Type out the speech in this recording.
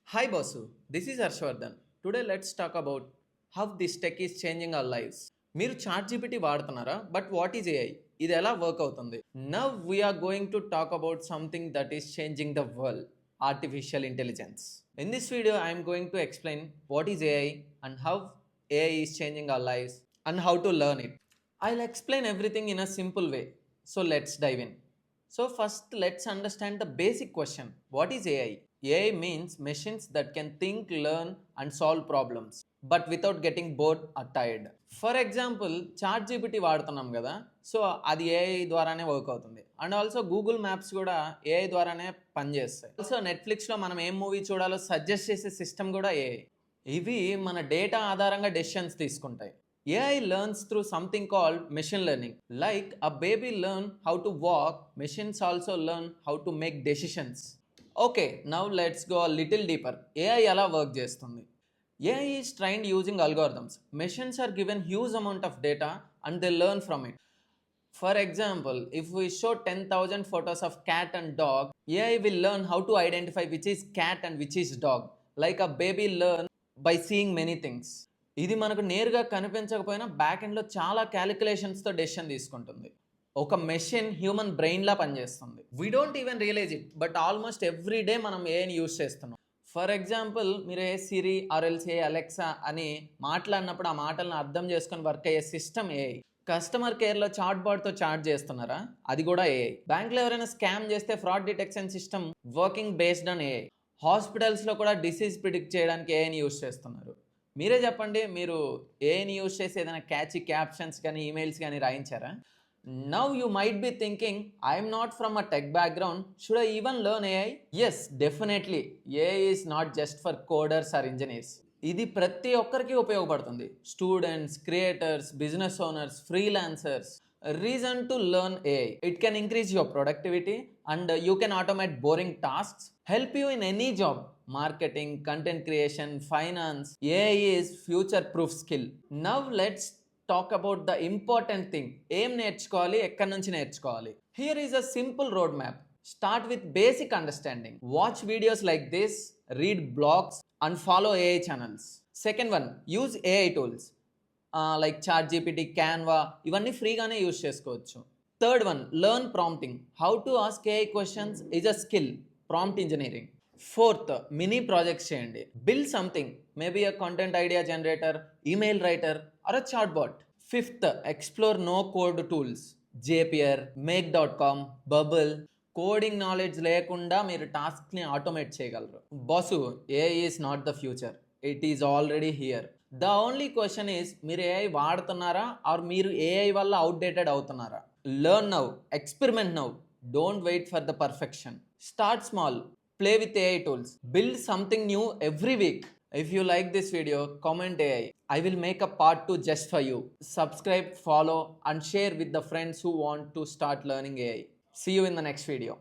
Hi Basu, this is Harshvardhan. Today let's talk about how this tech is changing our lives. మీరు chat GPT వాడుతున్నారా but what is AI ఇది ఎలా work అవుతుంది now we're going to talk about something that is changing the world artificial intelligence in this video I'm going to explain what is AI and how AI is changing our lives and how to learn it I'll explain everything in a simple way so let's dive in So first let's understand the basic question. What is AI? AI means machines that can think, learn and solve problems but without getting bored or tired. For example chat GPT వాడుతున్నాం కదా so అది AI ద్వారానే work అవుతుంది and also Google Maps కూడా AI ద్వారానే పనిచేస్తాయి also నెట్ఫ్లిక్స్లో మనం ఏం మూవీ చూడాలో సజెస్ట్ చేసే సిస్టమ్ కూడా ఏఐ ఇవి మన డేటా ఆధారంగా డెసిషన్స్ తీసుకుంటాయి AI learns through something called machine learning. Like a baby learn how to walk, machines also learn how to make decisions. Okay, now let's go a little deeper. AI ఎలా work చేస్తుంది AI is trained using algorithms. Machines are given huge amount of data and they learn from it. For example, if we show 10,000 photos of cat and dog, AI will learn how to identify which is cat and which is dog. Like a baby learn by seeing many things. ఇది మనకు నేరుగా కనిపించకపోయినా back ఎండ్లో చాలా క్యాలిక్యులేషన్స్తో decision తీసుకుంటుంది ఒక machine human బ్రెయిన్లా పనిచేస్తుంది we don't even realise it but almost every day మనం ఏని యూజ్ చేస్తున్నాం ఫర్ ఎగ్జాంపుల్ మీరు ఏ సిరి ఆర్ఎల్స్ ఏ అలెక్సా అని మాట్లాడినప్పుడు ఆ మాటలను అర్థం చేసుకొని వర్క్ అయ్యే సిస్టమ్ ఏఐ కస్టమర్ కేర్లో చాట్ బాట్తో చాట్ చేస్తున్నారా అది కూడా ఏఐ బ్యాంక్లో ఎవరైనా స్కామ్ చేస్తే fraud detection system working based on AI హాస్పిటల్స్లో కూడా డిసీజ్ ప్రిడిక్ట్ చేయడానికి ఏఐని యూజ్ చేస్తున్నారు మీరే చెప్పండి మీరు ఏఐని యూజ్ చేసి ఏదైనా క్యాచీ క్యాప్షన్స్ కానీ ఈమెయిల్స్ కానీ రాయించారా now you might be thinking I'm not from a tech background should I even learn AI yes definitely AI is not just for coders or engineers ఇది ప్రతి ఒక్కరికి ఉపయోగపడుతుంది students creators business owners freelancers reason to learn AI it can increase your productivity and you can automate boring tasks help you in any job marketing content creation finance AI is future proof skill now let's talk about the important thing ఏం నేర్చుకోవాలి ఎక్కడి నుంచి నేర్చుకోవాలి here is a simple road map start with basic understanding watch videos like this read blogs and follow AI channels second one use AI tools like ChatGPT Canva ఇవన్నీ ఫ్రీగానే use చేసుకోవచ్చు third one learn prompting how to ask AI questions is a skill prompt engineering fourth mini projects చేయండి build something maybe a content idea generator email writer or a chat bot fifth explore no code tools Zapier make bubble coding knowledge లేకుండా మీరు టాస్క్ని automate చేయగలరు boss AI is not the future it is already here the only question is మీరు AI వాడుతున్నారా or మీరు AI వల్ల outdated అవుతున్నారా learn now experiment now don't wait for the perfection Start small, play with AI tools, build something new every week. If you like this video, comment AI. I will make a part 2 just for you. Subscribe, follow and share with the friends who want to start learning AI. See you in the next video.